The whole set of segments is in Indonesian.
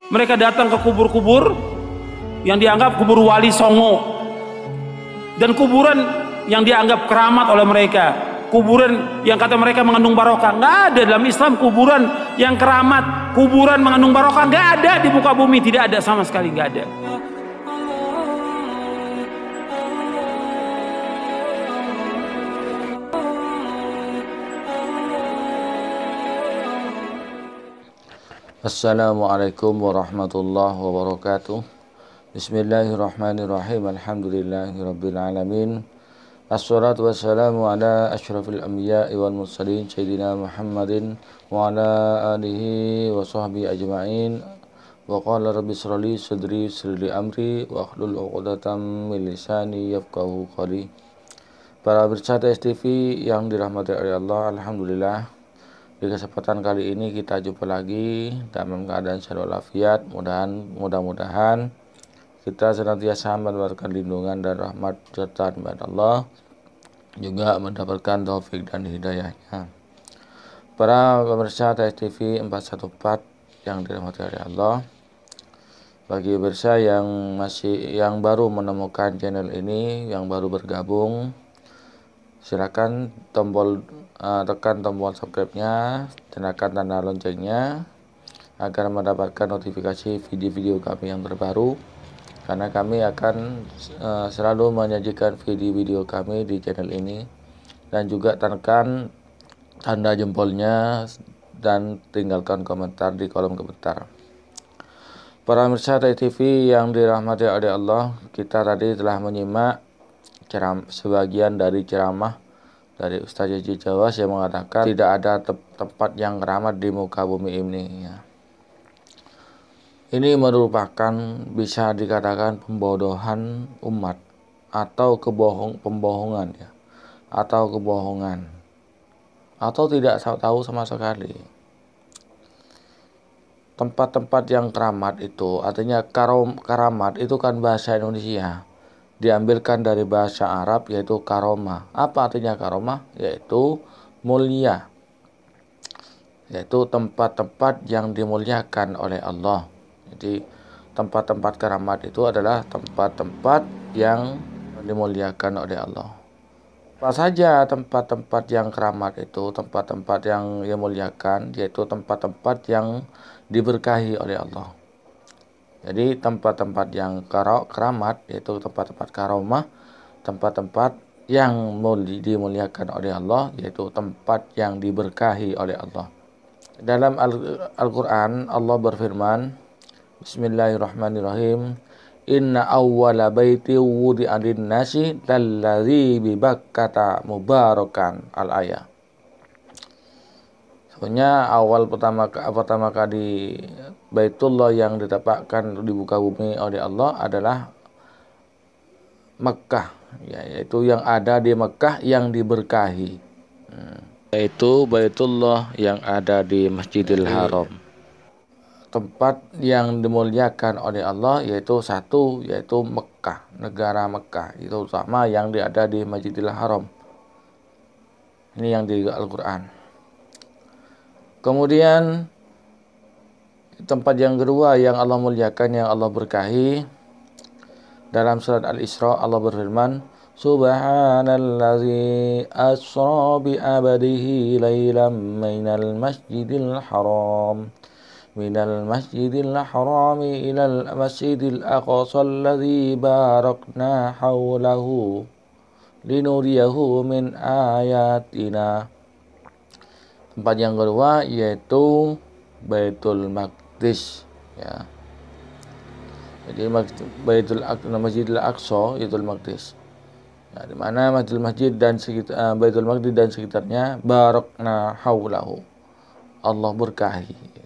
Mereka datang ke kubur-kubur yang dianggap kubur wali songo, dan kuburan yang dianggap keramat oleh mereka, kuburan yang kata mereka mengandung barokah. Nggak ada dalam Islam kuburan yang keramat, kuburan mengandung barokah, nggak ada di muka bumi, tidak ada sama sekali, nggak ada. Assalamualaikum warahmatullahi wabarakatuh. Bismillahirrahmanirrahim. Alhamdulillahirabbil alamin. Assalatu wassalamu ala asyrafil anbiya'i wal mursalin sayyidina Muhammadin wa ala alihi wa sahbihi ajma'in. Wa qala rabbi shrahli sadri yassir li amri wa hlul 'uqdatam min lisani yafqahu qawli. Para pemirsa STV yang dirahmati oleh Allah, alhamdulillah, di kesempatan kali ini kita jumpa lagi dalam keadaan sehat walafiat. Mudah-mudahan kita senantiasa mendapatkan lindungan dan rahmat serta nikmat Allah, juga mendapatkan taufik dan hidayahnya. Para pemirsa TV 414 yang dirahmati oleh Allah, bagi pemirsa yang baru menemukan channel ini, yang baru bergabung, silakan tekan tombol subscribe-nya, tekan tanda loncengnya agar mendapatkan notifikasi video-video kami yang terbaru, karena kami akan selalu menyajikan video-video kami di channel ini. Dan juga tekan tanda jempolnya dan tinggalkan komentar di kolom komentar. Para pemirsa TV yang dirahmati oleh Allah, kita tadi telah menyimak sebagian dari ceramah dari Ustaz Yaji Jawas yang mengatakan tidak ada tempat yang keramat di muka bumi ini, ya. Ini merupakan bisa dikatakan pembodohan umat atau pembohongan, ya, atau kebohongan, atau tidak tahu sama sekali. Tempat-tempat yang keramat itu artinya karamat itu kan bahasa Indonesia, diambilkan dari bahasa Arab yaitu karomah. Apa artinya karomah? Yaitu mulia, yaitu tempat-tempat yang dimuliakan oleh Allah. Jadi tempat-tempat karamat itu adalah tempat-tempat yang dimuliakan oleh Allah. Apa saja tempat-tempat yang keramat itu? Tempat-tempat yang dimuliakan yaitu tempat-tempat yang diberkahi oleh Allah. Jadi tempat-tempat yang keramat yaitu tempat-tempat karomah, tempat-tempat yang dimuliakan oleh Allah, yaitu tempat yang diberkahi oleh Allah. Dalam Al-Quran Allah berfirman, Bismillahirrahmanirrahim, Inna awwala baiti wudi'a lin-nasi lalladzi bi Bakkata mubarakan, al-ayah. Sebenarnya awal pertama kali Baitullah yang ditapakkan di muka bumi oleh Allah adalah Mekkah, ya, yaitu yang ada di Mekkah yang diberkahi, yaitu Baitullah yang ada di Masjidil Haram. Tempat yang dimuliakan oleh Allah yaitu Mekkah, negara Mekkah itu sama yang ada di Masjidil Haram. Ini yang di Al-Quran. Kemudian tempat yang kedua yang Allah muliakan, yang Allah berkahi, dalam surat Al-Isra Allah berfirman, Subhanallazi asra bi abadihi laylan minal masjidil haram ilal masjidil aqsa alladzi barakna hawlahu linuriyahu min ayatina. Tempat yang kedua yaitu Baitul Maqdis, ya. Jadi Masjidil Aqsa Baitul Maqdis. Nah, di mana Masjid dan Baitul Maqdis dan sekitarnya barakna haulahu, Allah berkahi.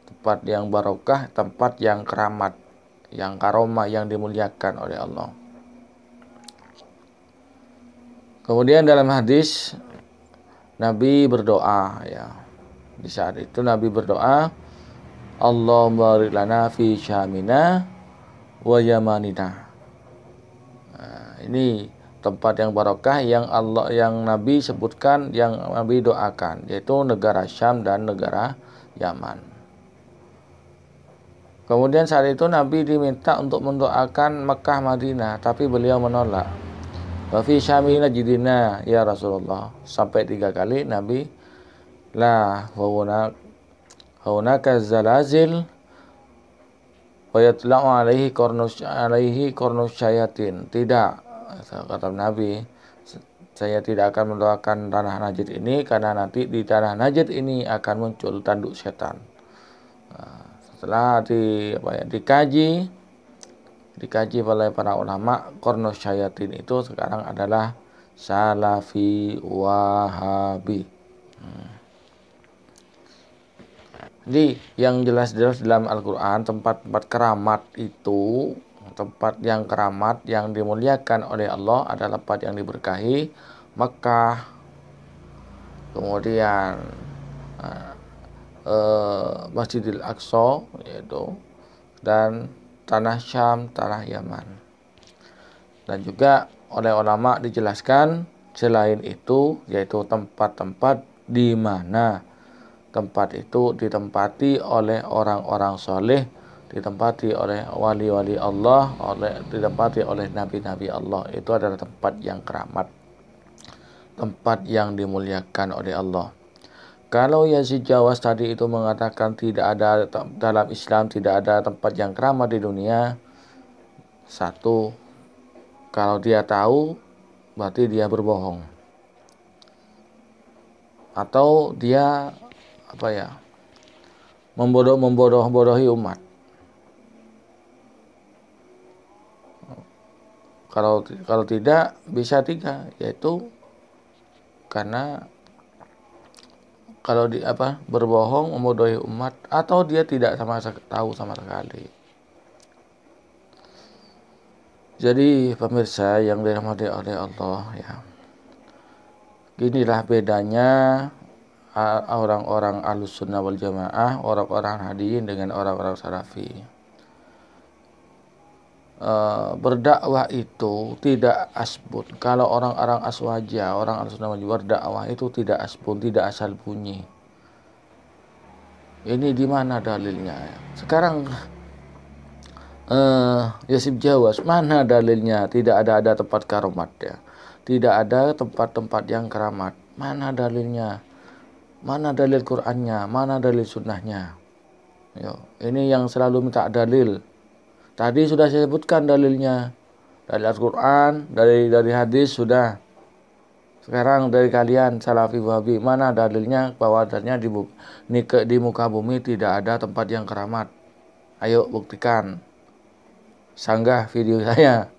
Tempat yang barokah, tempat yang keramat, yang karomah, yang dimuliakan oleh Allah. Kemudian dalam hadis Nabi berdoa, ya. Di saat itu Nabi berdoa, Allahumma barik lana fi syamina wa yamanina. Nah, ini tempat yang barokah yang Nabi sebutkan, yang Nabi doakan, yaitu negara Syam dan negara Yaman. Kemudian saat itu Nabi diminta untuk mendoakan Mekah Madinah, tapi beliau menolak. Wa fi Syami najidina ya Rasulullah. Sampai 3 kali Nabi la hunaka zalazil wa yatla'u alaihi qarnus syayatin. Tidak, kata Nabi, saya tidak akan mendoakan tanah Najd ini karena nanti di tanah Najd ini akan muncul tanduk setan. Setelah dikaji oleh para ulama, qarnus syayatin itu sekarang adalah Salafi Wahabi. Jadi yang jelas-jelas dalam Al-Quran, tempat-tempat keramat itu, tempat yang keramat yang dimuliakan oleh Allah adalah tempat yang diberkahi. Mekah, kemudian Masjidil Aqsa, yaitu, dan tanah Syam, tanah Yaman. Dan juga oleh ulama dijelaskan selain itu, yaitu tempat-tempat di mana tempat itu ditempati oleh orang-orang soleh, ditempati oleh wali-wali Allah, ditempati oleh nabi-nabi Allah. Itu adalah tempat yang keramat, tempat yang dimuliakan oleh Allah. Kalau Yazid Jawas tadi itu mengatakan tidak ada dalam Islam, tidak ada tempat yang keramat di dunia, satu, kalau dia tahu berarti dia berbohong, atau dia membodohi umat. Kalau tidak, bisa 3, yaitu karena kalau berbohong, membodohi umat, atau dia tidak tahu sama sekali. Jadi pemirsa yang dirahmati oleh Allah, ya, inilah bedanya orang-orang Ahlus Sunnah wal Jamaah, orang-orang hadiyin dengan orang-orang salafi. Berdakwah itu tidak asbun. Kalau orang-orang aswaja, orang Ahlus Sunnah wal Jamaah berdakwah itu tidak asbun, tidak asal bunyi. Ini di mana dalilnya? Sekarang Yazid Jawas, mana dalilnya? Tidak ada tempat karamat, ya. Tidak ada tempat-tempat yang keramat. Mana dalilnya? Mana dalil Qur'annya? Mana dalil sunnahnya? Yo, ini yang selalu minta dalil. Tadi sudah saya sebutkan dalilnya. Dari Al-Quran, dari hadis sudah. Sekarang dari kalian Salafi Wahabi, mana dalilnya bahwa adanya di muka bumi tidak ada tempat yang keramat? Ayo buktikan. Sanggah video saya.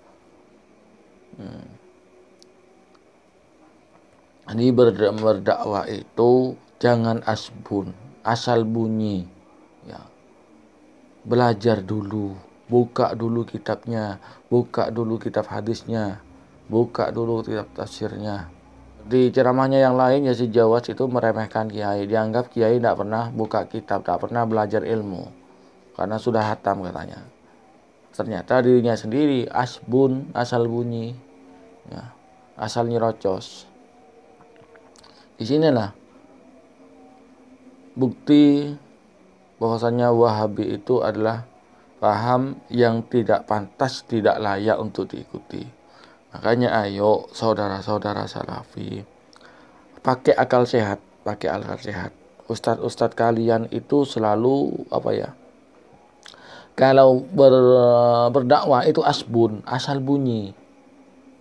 Ini berdakwah itu jangan asbun, asal bunyi, ya. Belajar dulu, buka dulu kitabnya, buka dulu kitab hadisnya, buka dulu kitab tafsirnya. Di ceramahnya yang lain, Yazid Jawas itu meremehkan kiai, dianggap kiai tidak pernah buka kitab, tidak pernah belajar ilmu karena sudah hatam katanya. Ternyata dirinya sendiri asbun, asal bunyi, ya, asal nyerocos. Di sinilah bukti bahwasanya Wahabi itu adalah paham yang tidak pantas, tidak layak untuk diikuti. Makanya ayo saudara-saudara salafi, pakai akal sehat, pakai akal sehat. Ustadz-ustadz kalian itu selalu kalau berdakwah itu asbun, asal bunyi,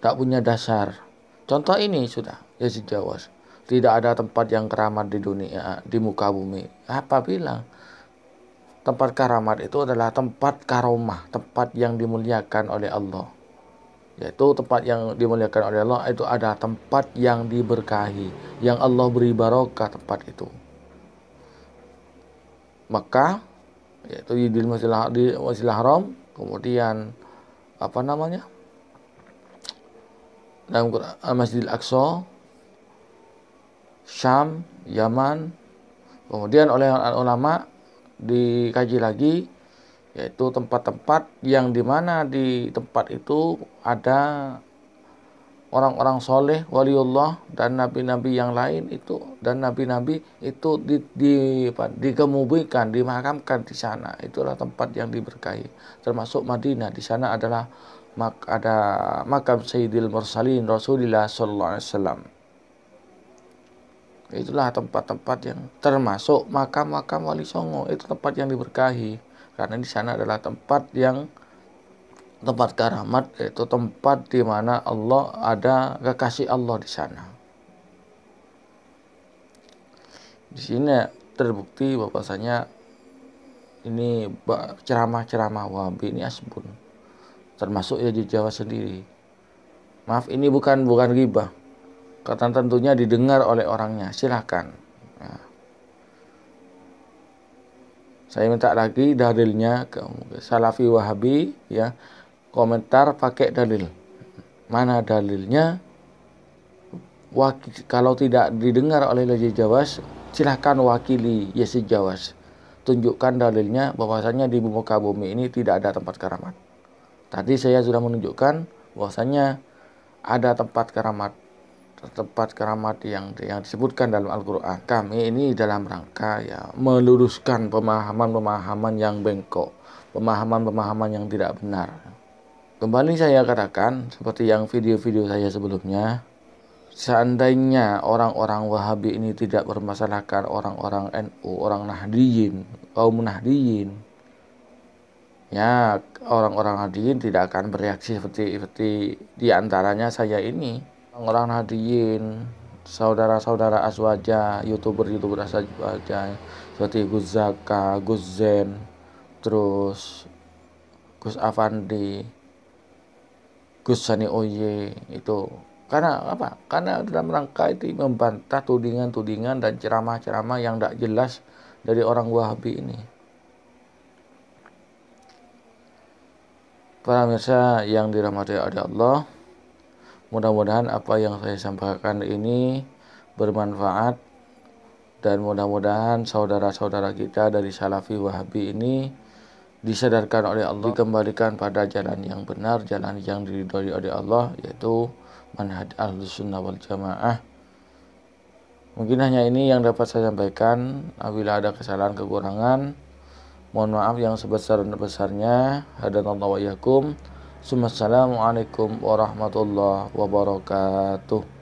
tak punya dasar. Contoh ini sudah Yazid Jawas. Tidak ada tempat yang keramat di dunia, di muka bumi. Apa bilang? Tempat keramat itu adalah tempat karomah, tempat yang dimuliakan oleh Allah. Yaitu tempat yang dimuliakan oleh Allah itu ada tempat yang diberkahi, yang Allah beri barokah tempat itu. Mekah, yaitu di Masjidil Haram, kemudian dalam Masjidil Aqsa, Syam, Yaman. Kemudian oleh ulama dikaji lagi, yaitu tempat-tempat yang dimana di tempat itu ada orang-orang soleh, waliullah dan nabi-nabi yang lain itu, dan nabi-nabi itu dikemubikan, dimakamkan di sana. Itulah tempat yang diberkahi. Termasuk Madinah, di sana adalah ada makam Sayyidil Mursalin Rasulullah sallallahu alaihi wasallam. Itulah tempat-tempat yang termasuk makam-makam Wali Songo, itu tempat yang diberkahi karena di sana adalah tempat tempat karamat, yaitu tempat di mana Allah ada kekasih Allah di sana. Di sini terbukti bahwasanya ini ceramah-ceramah Wahabi ini asbun, termasuk ya di Jawa sendiri. Maaf, ini bukan ghibah, karena tentunya didengar oleh orangnya. Silakan. Nah, saya minta lagi dalilnya ke Salafi Wahabi ya. Komentar pakai dalil. Mana dalilnya? Kalau tidak didengar oleh Yazid Jawas, silahkan wakili Yazid Jawas. Tunjukkan dalilnya bahwasanya di muka bumi ini tidak ada tempat karamat. Tadi saya sudah menunjukkan bahwasanya ada tempat karamat yang disebutkan dalam Al-Quran. Kami ini dalam rangka ya meluruskan pemahaman-pemahaman yang bengkok, pemahaman-pemahaman yang tidak benar. Kembali saya katakan, seperti yang video-video saya sebelumnya, seandainya orang-orang Wahabi ini tidak bermasalahkan orang-orang NU, orang Nahdiyin, kaum Nahdiyin, ya orang-orang Nahdiyin tidak akan bereaksi seperti diantaranya saya ini. Orang Nahdiyin, saudara-saudara Aswaja, youtuber Aswaja, seperti Gus Zaka, Gus Zen, terus Gus Afandi, Gus Sani Oye, itu karena apa? Karena dalam rangka itu membantah tudingan-tudingan dan ceramah-ceramah yang tidak jelas dari orang Wahabi ini. Para pemirsa yang dirahmati oleh Allah, mudah-mudahan apa yang saya sampaikan ini bermanfaat, dan mudah-mudahan saudara-saudara kita dari Salafi Wahabi ini disadarkan oleh Allah, dikembalikan pada jalan yang benar, jalan yang diridhoi oleh Allah, yaitu manhaj Ahlussunnah wal Jamaah. Mungkin hanya ini yang dapat saya sampaikan. Apabila ada kesalahan kekurangan, mohon maaf yang sebesar-besarnya. Hadanallahu wa iyyakum. Assalamualaikum warahmatullahi wabarakatuh.